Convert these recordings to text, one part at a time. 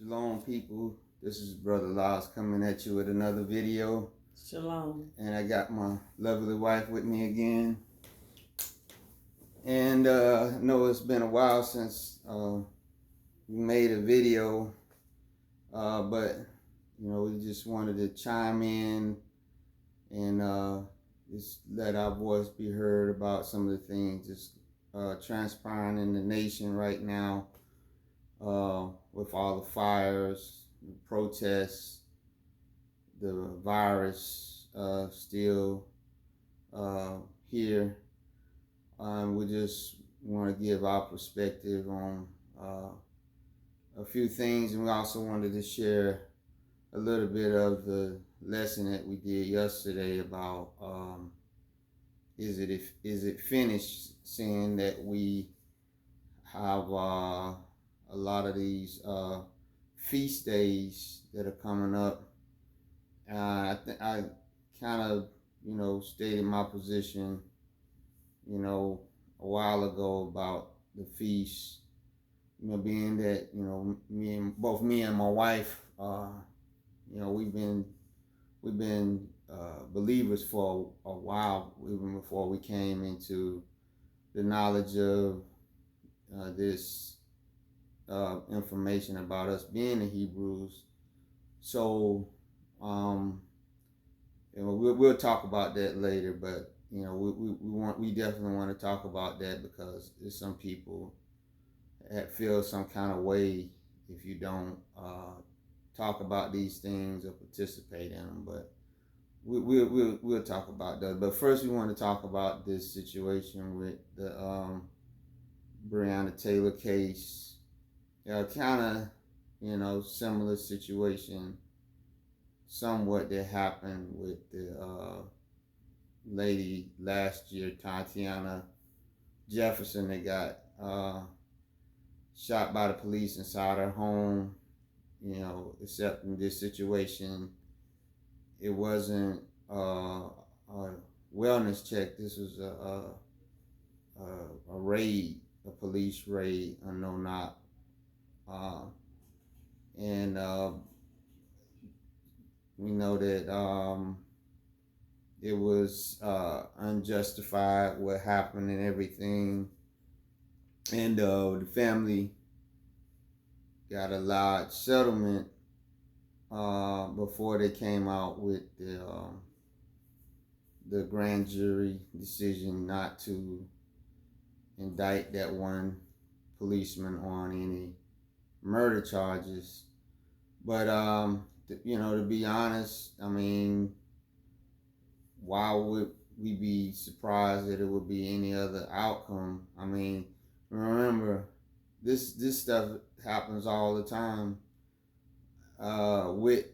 Shalom, people. This is Brother Laws coming at you with another video. Shalom. And I got my lovely wife with me again. And I know it's been a while since we made a video, but we just wanted to chime in and just let our voice be heard about some of the things that's transpiring in the nation right now. With all the fires, the protests, the virus still here. We just want to give our perspective on a few things, and we also wanted to share a little bit of the lesson that we did yesterday about is it finished, seeing that we have a lot of these feast days that are coming up. I kind of, stated my position, a while ago about the feast, being that, both me and my wife, we've been believers for a while, even before we came into the knowledge of this information about us being the Hebrews. So, we'll talk about that later, but we definitely want to talk about that because there's some people that feel some kind of way if you don't talk about these things or participate in them. But we'll talk about that. But first, we want to talk about this situation with the Breonna Taylor case. Kind of, similar situation, somewhat, that happened with the lady last year, Tatiana Jefferson, that got shot by the police inside her home. Except in this situation, it wasn't a wellness check. This was a raid, a police raid, unknown not. And we know that it was unjustified what happened and everything. And the family got a large settlement before they came out with the grand jury decision not to indict that one policeman on any murder charges. But to be honest, I mean, why would we be surprised that it would be any other outcome? I mean, remember, this stuff happens all the time with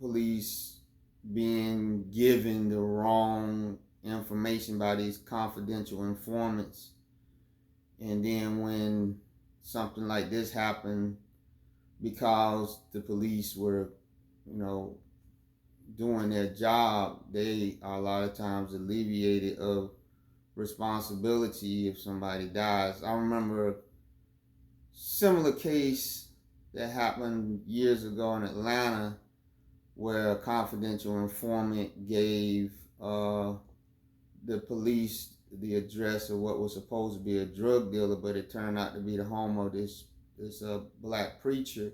police being given the wrong information by these confidential informants, and then when something like this happened, because the police were, doing their job, they are a lot of times alleviated of responsibility if somebody dies. I remember a similar case that happened years ago in Atlanta, where a confidential informant gave the police the address of what was supposed to be a drug dealer, but it turned out to be the home of this black preacher.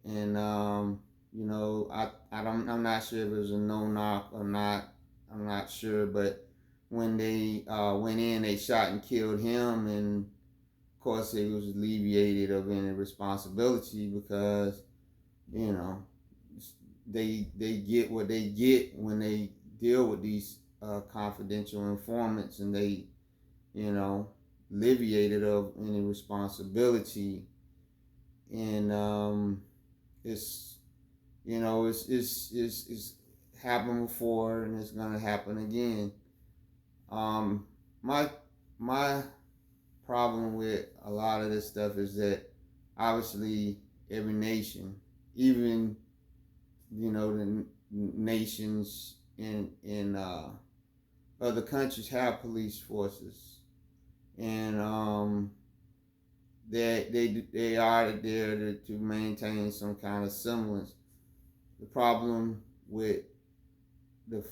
And I'm not sure if it was a no knock or not. I'm not sure, but when they went in, they shot and killed him, and of course he was alleviated of any responsibility because they get what they get when they deal with these confidential informants, and they alleviated of any responsibility. And it's it's happened before, and it's gonna happen again. My problem with a lot of this stuff is that obviously every nation, even the nations in other countries, have police forces, and they are there to maintain some kind of semblance. The problem with the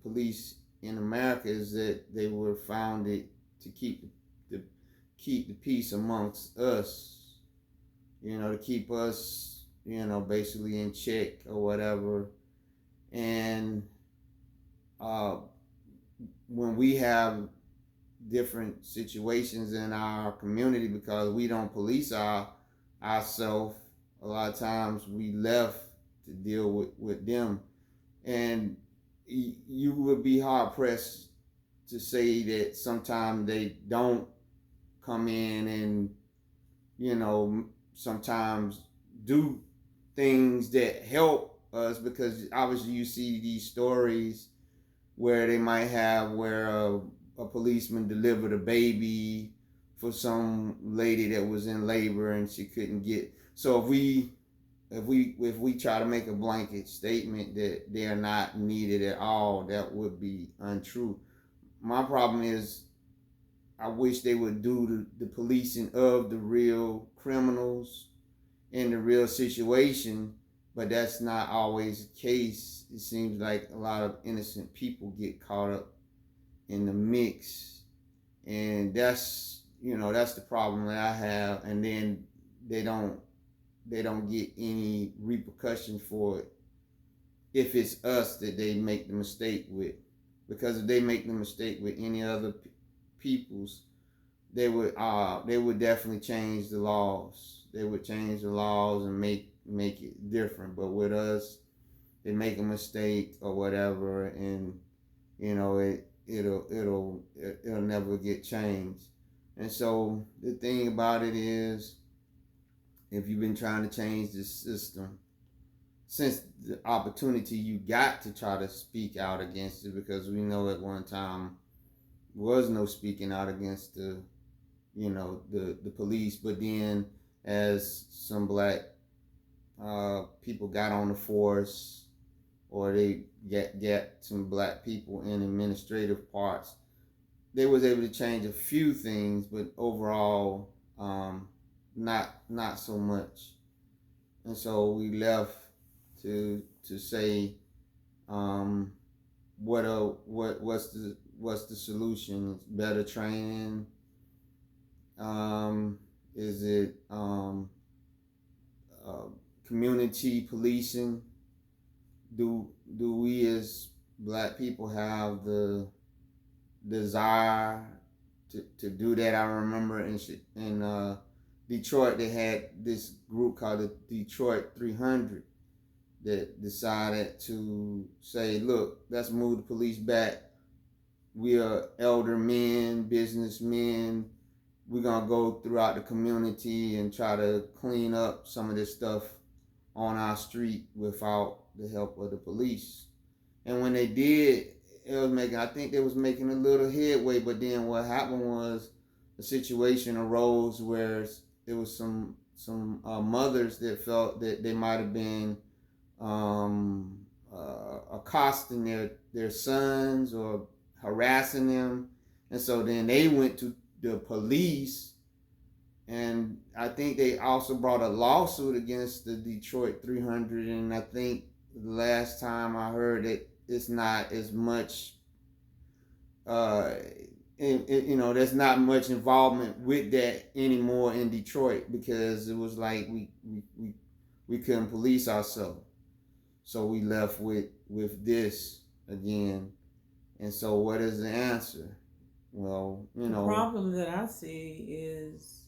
police in America is that they were founded to the keep the peace amongst us, to keep us, basically in check or whatever. And uh, when we have different situations in our community because we don't police ourselves, a lot of times we left to deal with them. And you would be hard pressed to say that sometimes they don't come in and, sometimes do things that help us, because obviously you see these stories where they might have where a policeman delivered a baby for some lady that was in labor and she couldn't get. So if we try to make a blanket statement that they are not needed at all, that would be untrue. My problem is I wish they would do the policing of the real criminals in the real situation, but that's not always the case. It seems like a lot of innocent people get caught up in the mix, and that's the problem that I have. And then they don't get any repercussion for it if it's us that they make the mistake with, because if they make the mistake with any other peoples, they would definitely change the laws. They would change the laws and make it different. But with us, they make a mistake or whatever, and it'll never get changed. And so the thing about it is, if you've been trying to change the system, since the opportunity you got to try to speak out against it, because we know at one time was no speaking out against the police, but then as some black people got on the force, or they get some black people in administrative parts, they was able to change a few things, but overall, not so much. And so we left to say, what's the solution? It's better training. Is it community policing? Do we as black people have the desire to do that? I remember in Detroit, they had this group called the Detroit 300 that decided to say, look, let's move the police back. We are elder men, businessmen. We're going to go throughout the community and try to clean up some of this stuff on our street without the help of the police. And when they did, I think they was making a little headway, but then what happened was a situation arose where there was some mothers that felt that they might have been accosting their sons or harassing them, and so then they went to the police, and I think they also brought a lawsuit against the Detroit 300. And I think the last time I heard it, it's not as much there's not much involvement with that anymore in Detroit, because it was like we couldn't police ourselves, so we left with this again. And so what is the answer? Well, the problem that I see is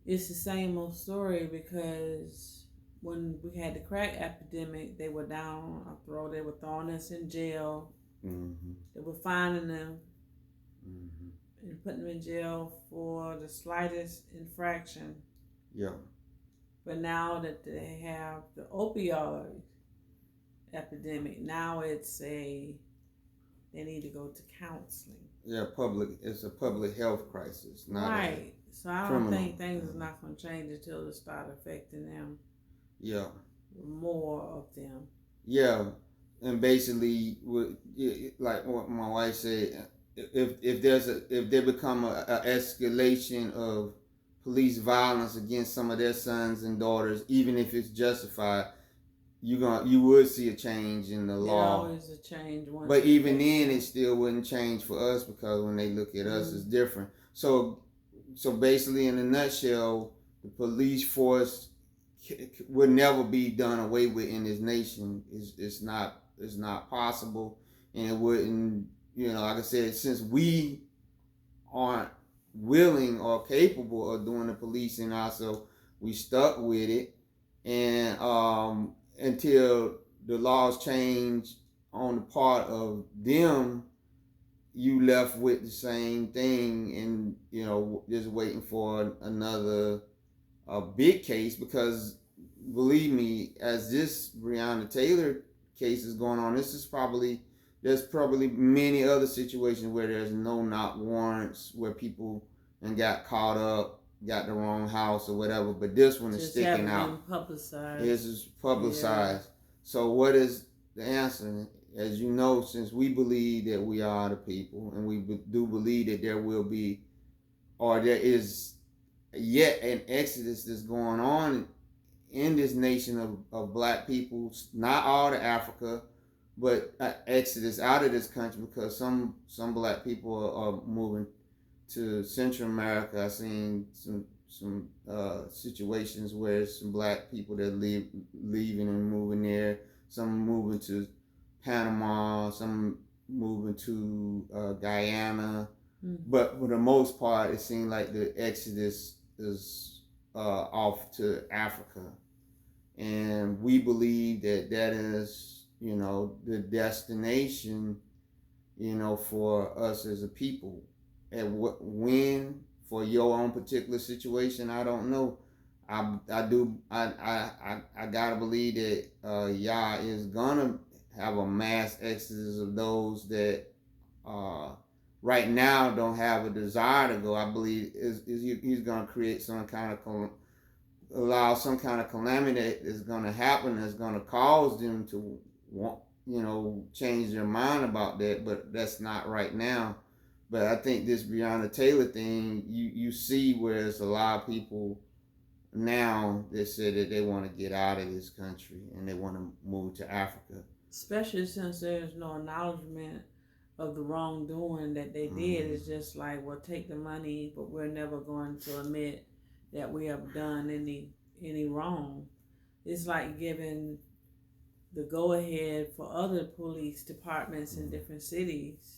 it's the same old story, because when we had the crack epidemic, they were down our throat. They were throwing us in jail. Mm-hmm. They were finding them Mm-hmm. and putting them in jail for the slightest infraction. Yeah. But now that they have the opioid epidemic, now they need to go to counseling. Yeah, it's a public health crisis, not right. So I don't think things is not going to change until it start affecting them. Yeah. More of them. Yeah, and basically, like what my wife said, if there become a escalation of police violence against some of their sons and daughters, even if it's justified, you would see a change in the law. Always a change. But even then, it still wouldn't change for us, because when they look at us, it's different. So basically, in a nutshell, the police force would never be done away with in this nation. It's not possible, and it wouldn't. Like I said, since we aren't willing or capable of doing the policing ourselves, we stuck with it, and until the laws change on the part of them, you left with the same thing, and just waiting for another big case. Because believe me, as this Breonna Taylor case is going on, there's probably many other situations where there's no knock warrants, where people and got caught up, got the wrong house or whatever, but this one is sticking out. Publicized. This is publicized. Yeah. So what is the answer? As you know, since we believe that we are the people, and we do believe that there will be, or there is yet an exodus that's going on in this nation of black people, not all to Africa, but exodus out of this country, because some black people are moving to Central America. I've seen some situations where some black people that leaving and moving there. Some moving to Panama, some moving to Guyana. But for the most part, it seems like the exodus is off to Africa. And we believe that is, the destination, for us as a people. And when, for your own particular situation, I don't know. I gotta believe that Yah is gonna have a mass exodus of those that right now don't have a desire to go. I believe he's gonna create some kind of allow some kind of calamity that is gonna happen, that's gonna cause them to want, change their mind about that. But that's not right now. But I think this Breonna Taylor thing, you see where there's a lot of people now that say that they want to get out of this country and they want to move to Africa. Especially since there's no acknowledgement of the wrongdoing that they did. It's just like, well, take the money, but we're never going to admit that we have done any wrong. It's like giving the go-ahead for other police departments in different cities.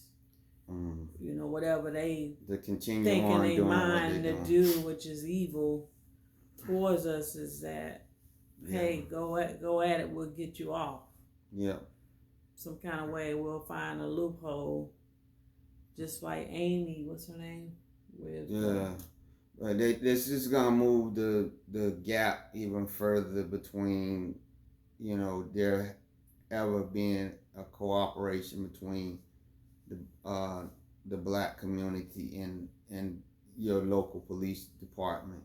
Whatever they continue think in their mind to do, which is evil towards us, is that, hey, go at it, we'll get you off. Yeah. Some kind of way we'll find a loophole. Just like Amy, what's her name? This is gonna move the gap even further between, there ever being a cooperation between the black community and your local police department.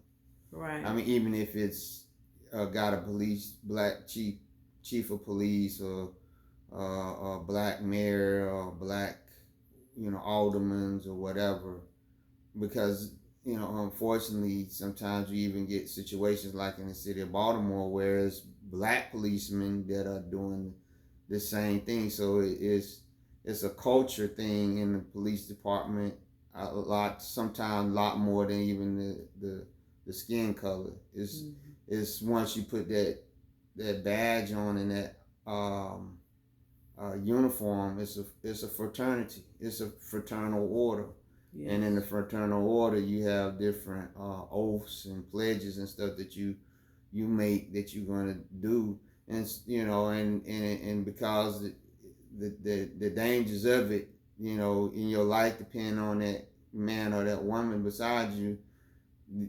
Right. I mean, even if it's got a black chief of police, or a black mayor, or black, aldermans or whatever, because unfortunately sometimes you even get situations like in the city of Baltimore where it's black policemen that are doing the same thing. So it's a culture thing in the police department, sometimes a lot more than even the skin color. It's once you put that badge on and that uniform, it's a fraternity. It's a fraternal order. Yes. And in the fraternal order, you have different oaths and pledges and stuff that you make that you're going to do, and and because the dangers of it, in your life, depending on that man or that woman beside you,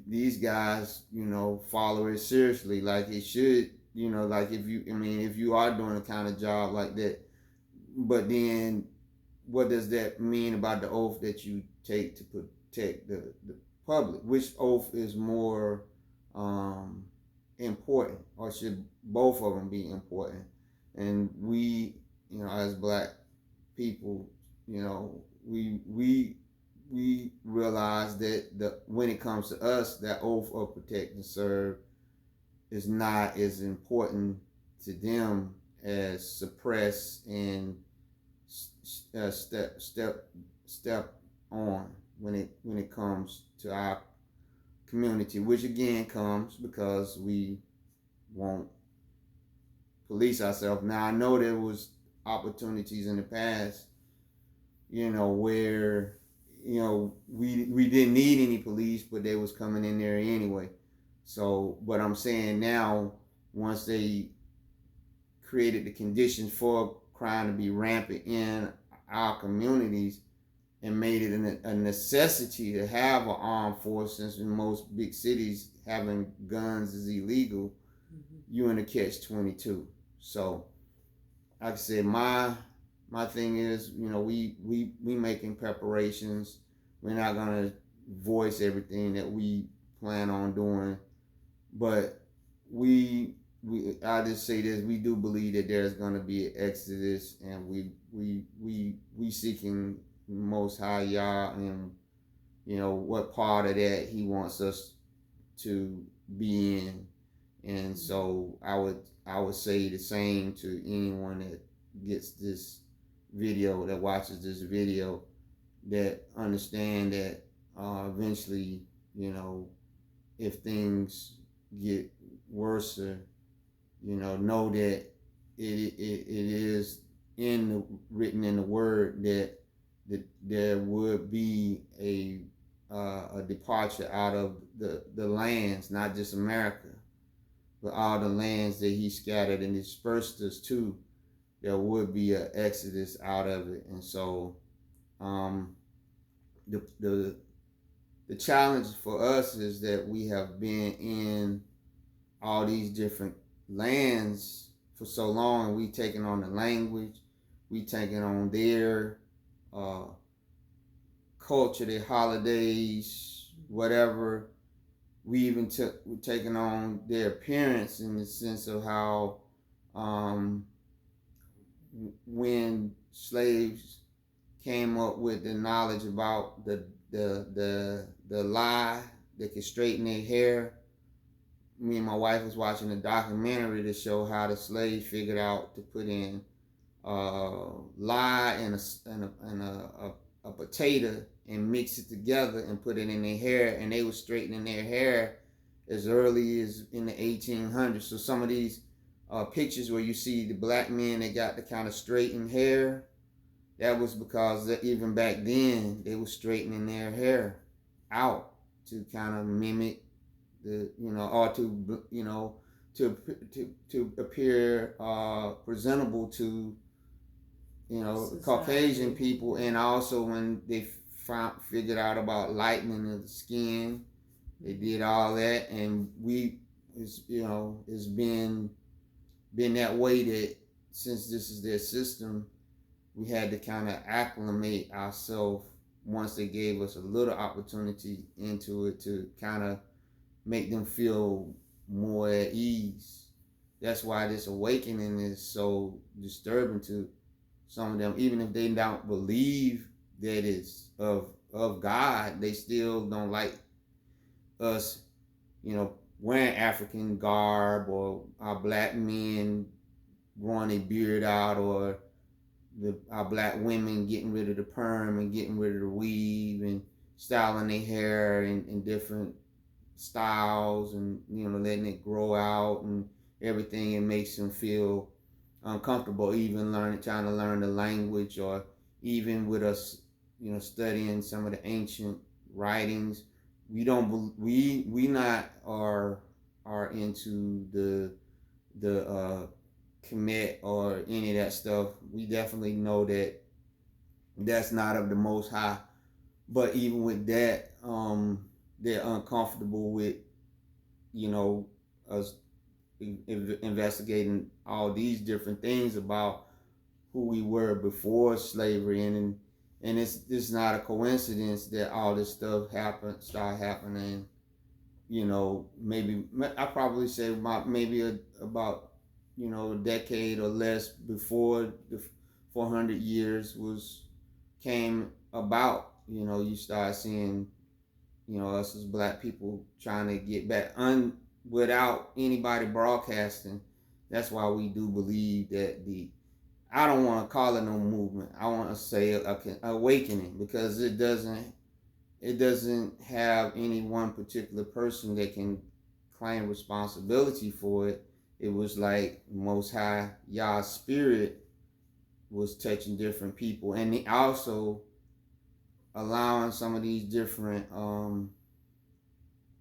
these guys, follow it seriously, like it should. Like if you are doing a kind of job like that, but then what does that mean about the oath that you take to protect the public? Which oath is more important, or should both of them be important? And we, as black people, we we realize that when it comes to us, that oath of protect and serve is not as important to them as suppress and step on when it comes to our community, which again comes because we won't police ourselves. Now I know there was opportunities in the past, where we didn't need any police, but they was coming in there anyway. So, but I'm saying now, once they created the conditions for crime to be rampant in our communities and made it a necessity to have an armed force, since in most big cities having guns is illegal, you in a catch-22. So, like I said, my thing is, we making preparations. We're not gonna voice everything that we plan on doing, but I just say this: we do believe that there's gonna be an exodus, and we seeking Most High Yah, and what part of that He wants us to be in. And so I would say the same to anyone that gets this video, that watches this video, that understand that eventually, if things get worse, know that it is written in the word that there would be a departure out of the lands, not just America, but all the lands that He scattered and dispersed us to. There would be an exodus out of it. And so the challenge for us is that we have been in all these different lands for so long, and we taking on the language, we taking on their culture, their holidays, whatever. We even taking on their appearance, in the sense of how when slaves came up with the knowledge about the lie that could straighten their hair. Me and my wife was watching a documentary to show how the slaves figured out to put in lye and a potato and mix it together and put it in their hair, and they were straightening their hair as early as in the 1800s. So some of these pictures where you see the black men that got the kind of straightened hair, that was because even back then they were straightening their hair out to kind of mimic the, or to appear presentable to, society. Caucasian people. And also when they figured out about lightening of the skin, they did all that, and it's been that way, that since this is their system, we had to kind of acclimate ourselves once they gave us a little opportunity into it, to kind of make them feel more at ease. That's why this awakening is so disturbing to some of them. Even if they don't believe that it's of God, they still don't like us, wearing African garb, or our black men growing their beard out, or our black women getting rid of the perm and getting rid of the weave and styling their hair in different styles, and letting it grow out and everything. It makes them feel uncomfortable, even trying to learn the language, or even with us, studying some of the ancient writings. We not are into the Kemet or any of that stuff. We definitely know that that's not of the Most High. But even with that, they're uncomfortable with, us investigating all these different things about who we were before slavery, and it's not a coincidence that all this stuff started happening. Maybe I probably say about a decade or less before the 400 years came about. you start seeing, us as black people trying to get back without anybody broadcasting. That's why we do believe that I don't want to call it no movement. I want to say a awakening, because it doesn't have any one particular person that can claim responsibility for it. It was like Most High Yah's spirit was touching different people, and he also allowing some of these different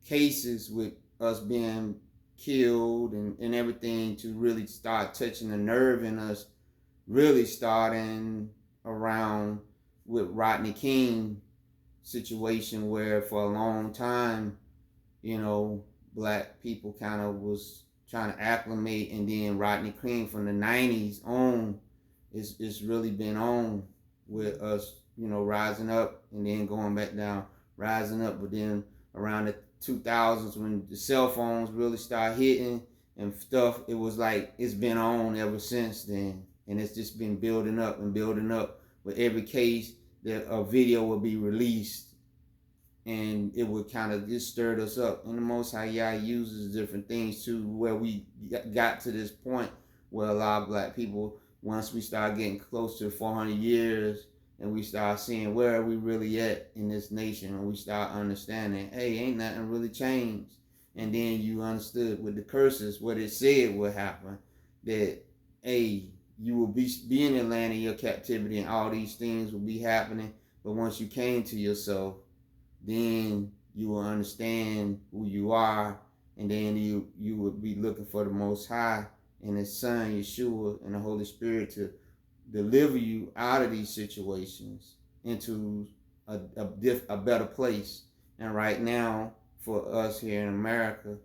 cases with us being killed and everything to really start touching the nerve in us, really starting around with Rodney King situation, where for a long time, black people kind of was trying to acclimate, and then Rodney King from the 90s on, it's really been on with us, rising up and then going back down, rising up, but then around the 2000s when the cell phones really start hitting and stuff, it was like it's been on ever since then, and it's just been building up and building up. With every case that a video will be released, and it would kind of just stir us up. And the Most High Yah uses different things to where we got to this point where a lot of black people, once we start getting close to 400 years, and we start seeing where are we really at in this nation, and we start understanding, hey, ain't nothing really changed. And then you understood with the curses what it said would happen, that, hey, you will be in the land of your captivity, and all these things will be happening. But once you came to yourself, then you will understand who you are, and then you would be looking for the Most High and His Son Yeshua and the Holy Spirit to deliver you out of these situations into a better place. And right now, for us here in America,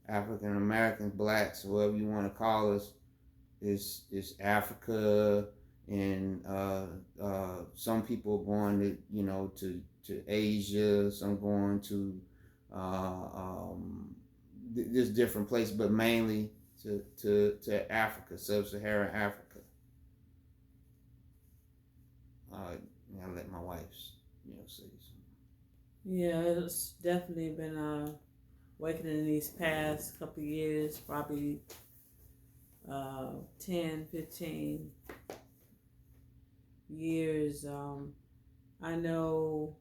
African Americans, blacks, whatever you want to call us, is Africa, and some people going to Asia, some going to just different places, but mainly to Africa, sub-Saharan Africa. I'll let my wife say something. Yeah, it's definitely been awakening in these past couple of years, probably 10, 15 years. I know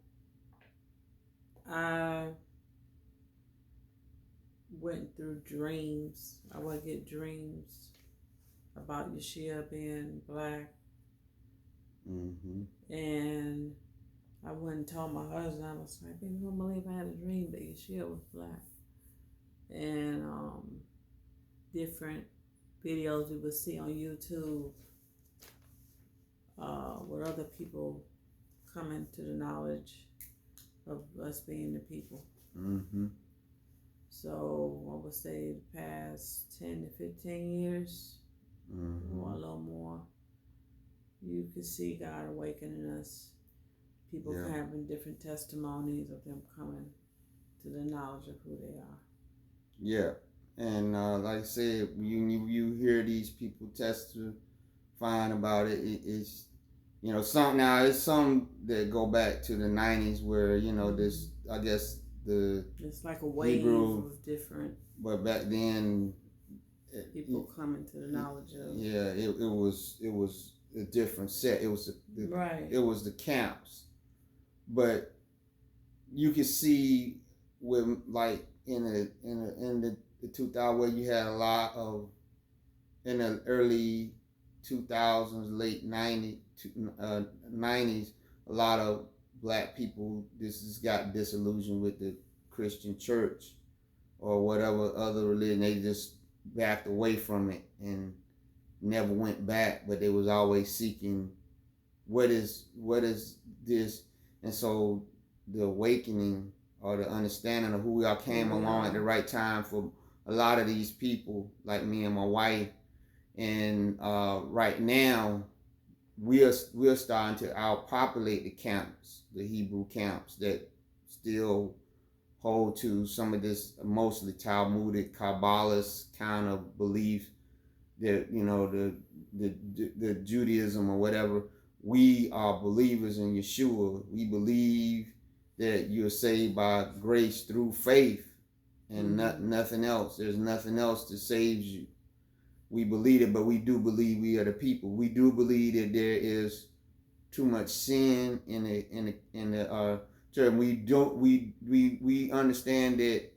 I went through dreams. I would get dreams about Yeshua being black. Mm-hmm. And I wouldn't tell my husband. I was like, you don't believe I had a dream that Yeshua was black. And different videos we would see on YouTube with other people coming to the knowledge of us being the people. Mm-hmm. So I would say the past 10 to 15 years, mm-hmm. or a little more, you can see God awakening us. People having different testimonies of them coming to the knowledge of who they are. Yeah. And like I said, you hear these people testifying about it, it's some now, it's some that go back to the 90s where this, I guess, it's like a wave Hebrew, of different, but back then people coming to the knowledge of. Yeah, it was a different set. It was right. It was the camps, but you could see with like in the 2000, where you had a lot of, in the early 2000s, late 90s, a lot of black people got disillusioned with the Christian church or whatever other religion. They just backed away from it and never went back, but they was always seeking what is this. And so the awakening or the understanding of who we are came along at the right time for a lot of these people, like me and my wife. And right now we're starting to outpopulate the camps, the Hebrew camps that still hold to some of this mostly Talmudic, Kabbalist kind of belief, that the Judaism or whatever. we are believers in Yeshua. We believe that you're saved by grace through faith and nothing else. There's nothing else that saves you. We believe it, but we do believe we are the people. We do believe that there is too much sin in the church. We understand that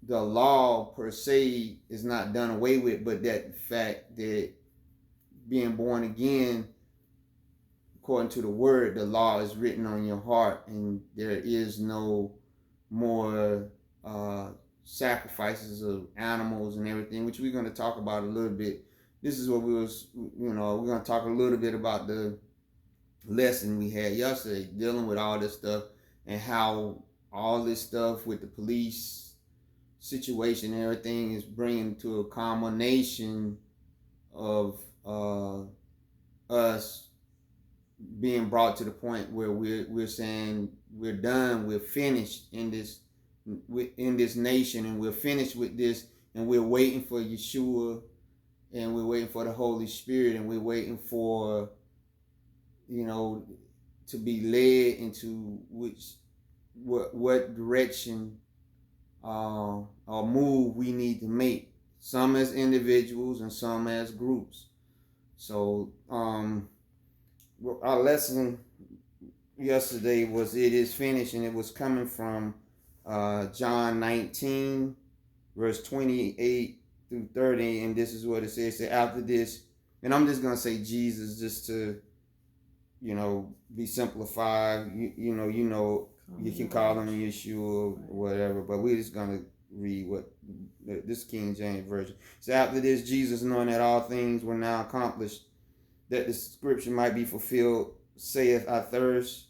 the law per se is not done away with, but that fact that being born again, according to the word, the law is written on your heart, and there is no more sacrifices of animals and everything, which we're going to talk about a little bit. This is what we're going to talk a little bit about the lesson we had yesterday, dealing with all this stuff and how all this stuff with the police situation and everything is bringing to a culmination of us being brought to the point where we're saying we're done, we're finished in this nation, and we're finished with this, and we're waiting for Yeshua, and we're waiting for the Holy Spirit, and we're waiting for to be led into what direction or move we need to make, some as individuals and some as groups. So our lesson yesterday was it is finished, and it was coming from John 19 verse 28 through 30, and this is what it says. So after this, and I'm just gonna say Jesus just to be simplified. You can call him Yeshua or whatever, but we're just gonna read what this King James version. So after this, Jesus, knowing that all things were now accomplished, that the scripture might be fulfilled, saith, I thirst.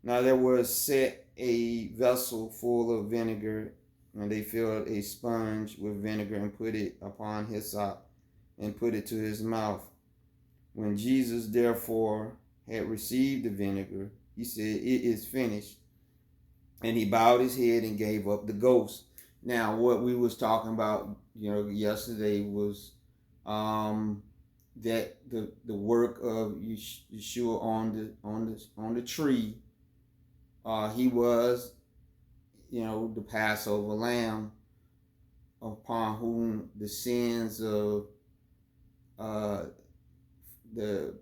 Now there was set a vessel full of vinegar, and they filled a sponge with vinegar and put it upon hyssop and put it to his mouth. When Jesus therefore had received the vinegar, he said, it is finished. And he bowed his head and gave up the ghost. Now, what we was talking about, yesterday was that the work of Yeshua on the tree, he was, the Passover lamb, upon whom the sins of the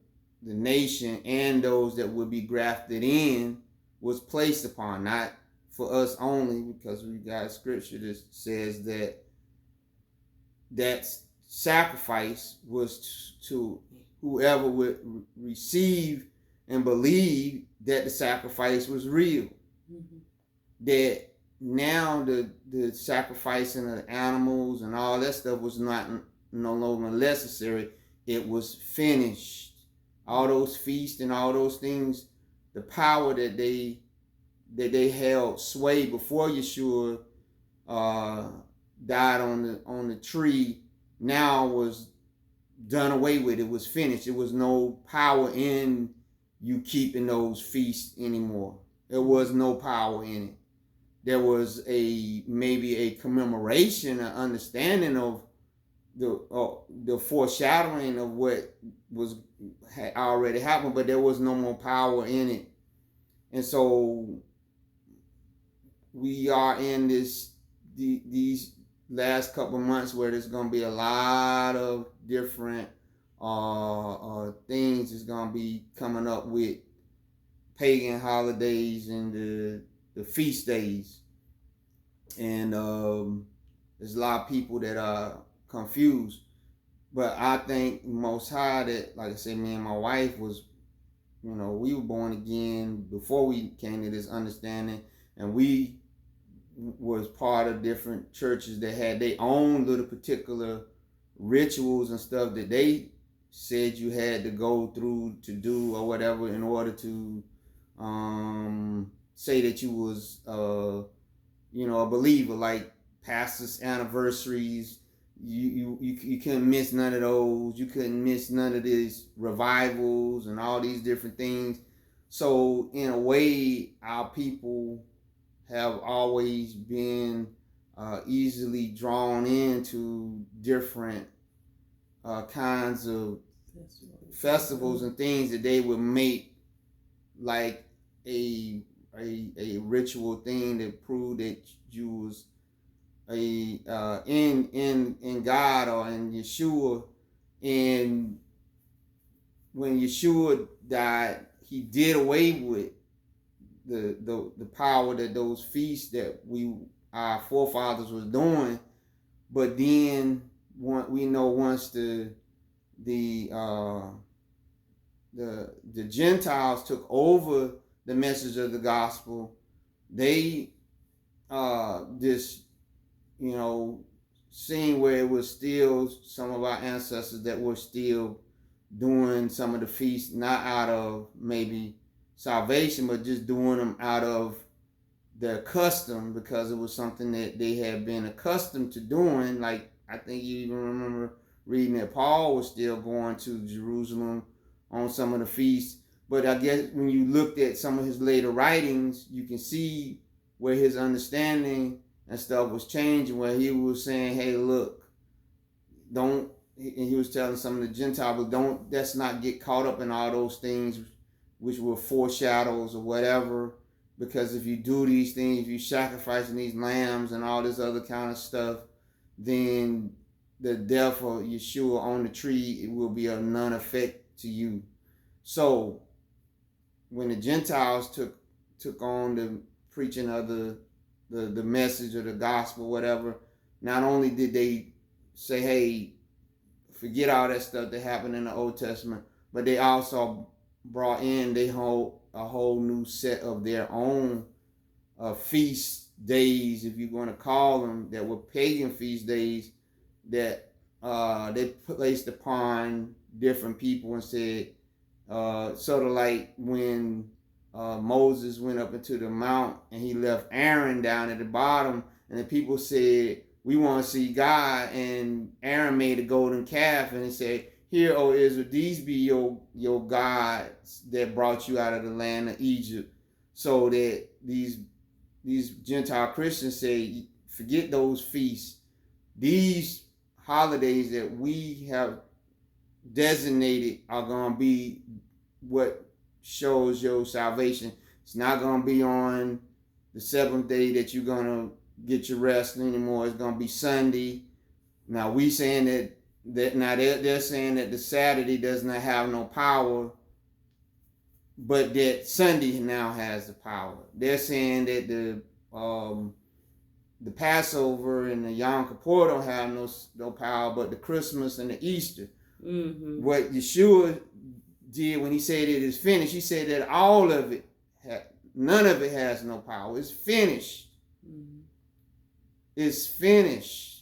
nation and those that would be grafted in was placed upon, not for us only, because we got scripture that says that sacrifice was to whoever would receive and believe that the sacrifice was real. Mm-hmm. That now the sacrificing of animals and all that stuff was no longer necessary. It was finished. All those feasts and all those things, the power that they held sway before Yeshua died on the tree, now was done away with. It was finished. There was no power in you keeping those feasts anymore. There was no power in it. There was maybe a commemoration, an understanding of the foreshadowing of what had already happened, but there was no more power in it. And so we are in these last couple months where there's going to be a lot of different things that's going to be coming up with pagan holidays and the feast days. And there's a lot of people that are confused. But I think Most High, that, like I said, me and my wife was, we were born again before we came to this understanding, and we was part of different churches that had their own little particular rituals and stuff that they said you had to go through to do or whatever in order to say that you was a believer, like pastors' anniversaries. You couldn't miss none of those. You couldn't miss none of these revivals and all these different things. So in a way, our people have always been easily drawn into different kinds of festivals and things that they would make like a ritual thing that proved that you was in God or in Yeshua. And when Yeshua died, he did away with the power that those feasts that our forefathers was doing. But then we know once the Gentiles took over the message of the gospel, they just, seeing where it was still some of our ancestors that were still doing some of the feasts, not out of maybe salvation, but just doing them out of their custom, because it was something that they had been accustomed to doing. Like, I think you even remember reading that Paul was still going to Jerusalem on some of the feasts. But I guess when you looked at some of his later writings, you can see where his understanding and stuff was changing, where he was saying, hey, look, don't, and he was telling some of the Gentiles, let's not get caught up in all those things which were foreshadows or whatever, because if you do these things, if you sacrificing these lambs and all this other kind of stuff, then the death of Yeshua on the tree, it will be of none effect to you. So when the Gentiles took on the preaching of the message of the gospel, whatever, not only did they say, hey, forget all that stuff that happened in the Old Testament, but they also brought in a whole new set of their own feast days, if you're going to call them, that were pagan feast days that they placed upon different people and said, sort of like when Moses went up into the mount and he left Aaron down at the bottom, and the people said, we want to see God, and Aaron made a golden calf and he said, here, O Israel, these be your gods that brought you out of the land of Egypt. So that these Gentile Christians say, forget those feasts. These holidays that we have designated are going to be what shows your salvation. It's not going to be on the seventh day that you're going to get your rest anymore. It's going to be Sunday. Now we saying that now they're saying that the Saturday does not have no power, but that Sunday now has the power. They're saying that the Passover and the Yom Kippur don't have no power, but the Christmas and the Easter. Mm-hmm. What Yeshua did when he said it is finished, he said that all of it, none of it has no power. It's finished. Mm-hmm. It's finished.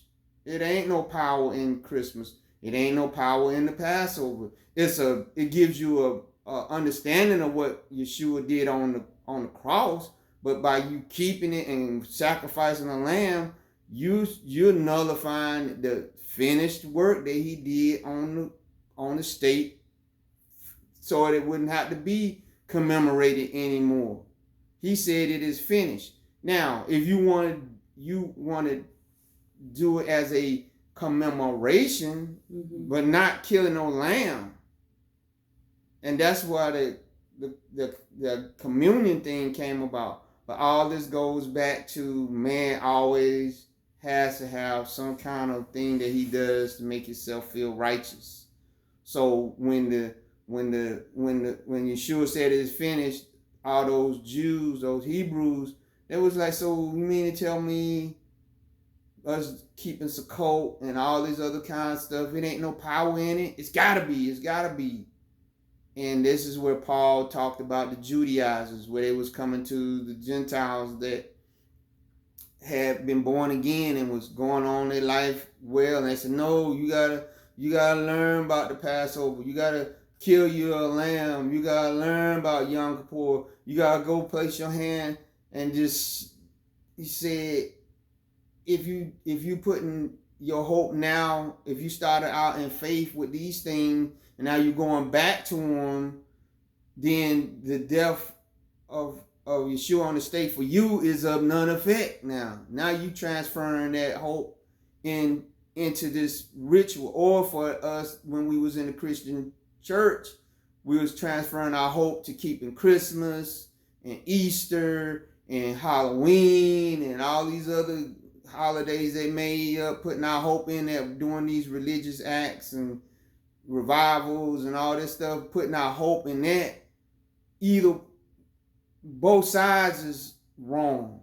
It ain't no power in Christmas. It ain't no power in the Passover. It gives you a understanding of what Yeshua did on the cross, but by you keeping it and sacrificing a lamb, you're nullifying the finished work that he did on the state, so it wouldn't have to be commemorated anymore. He said it is finished. Now, if you want to do it as a commemoration, mm-hmm. but not killing no lamb, and that's why the communion thing came about. But all this goes back to man always has to have some kind of thing that he does to make himself feel righteous. So when Yeshua said it is finished, all those Jews, those Hebrews, they was like, so you mean to tell me us keeping Sukkot and all this other kind of stuff, it ain't no power in it? It's gotta be. And this is where Paul talked about the Judaizers, where they was coming to the Gentiles that had been born again and was going on their life well, and they said, no, you gotta learn about the Passover, you gotta kill your lamb, you gotta learn about Yom Kippur, you gotta go place your hand and just, he said, if you putting your hope now, if you started out in faith with these things and now you're going back to them, then the death of Yeshua on the stake for you is of none effect now. Now you transferring that hope into this ritual. Or for us, when we was in the Christian church, we was transferring our hope to keeping Christmas and Easter and Halloween and all these other holidays they made up, putting our hope in that, doing these religious acts and revivals and all this stuff, putting our hope in that. Either both sides is wrong.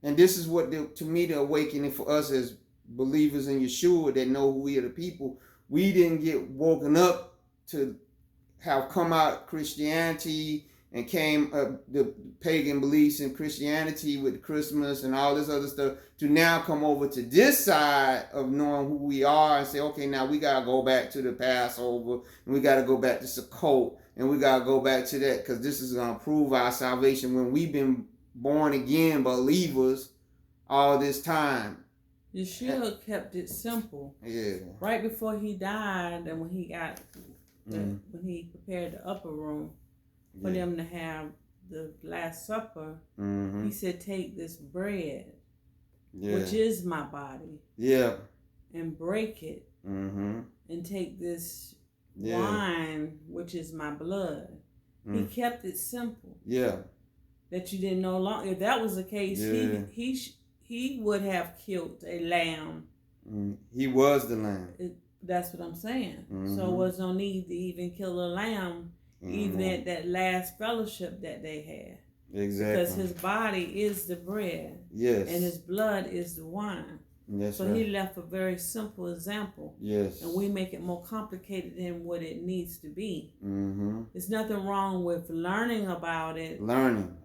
And this is what, to me, the awakening for us as believers in Yeshua that know who we are the people. We didn't get woken up to have come out Christianity and came the pagan beliefs in Christianity with Christmas and all this other stuff to now come over to this side of knowing who we are and say, okay, now we got to go back to the Passover and we got to go back to Sukkot and we got to go back to that because this is going to prove our salvation when we've been born again believers all this time. Yeshua kept it simple. Yeah. Right before he died and when he got, when he prepared the upper room, for them to have the Last Supper, he said, take this bread, which is my body, and break it, and take this wine, which is my blood. He kept it simple. That you didn't know long. If that was the case, he would have killed a lamb. He was the lamb. That's what I'm saying. So there was no need to even kill a lamb. Even at that last fellowship that they had. Exactly. Because his body is the bread. Yes. And his blood is the wine. That's so right. he left a very simple example. Yes. And we make it more complicated than what it needs to be. There's nothing wrong with learning about it. Learning.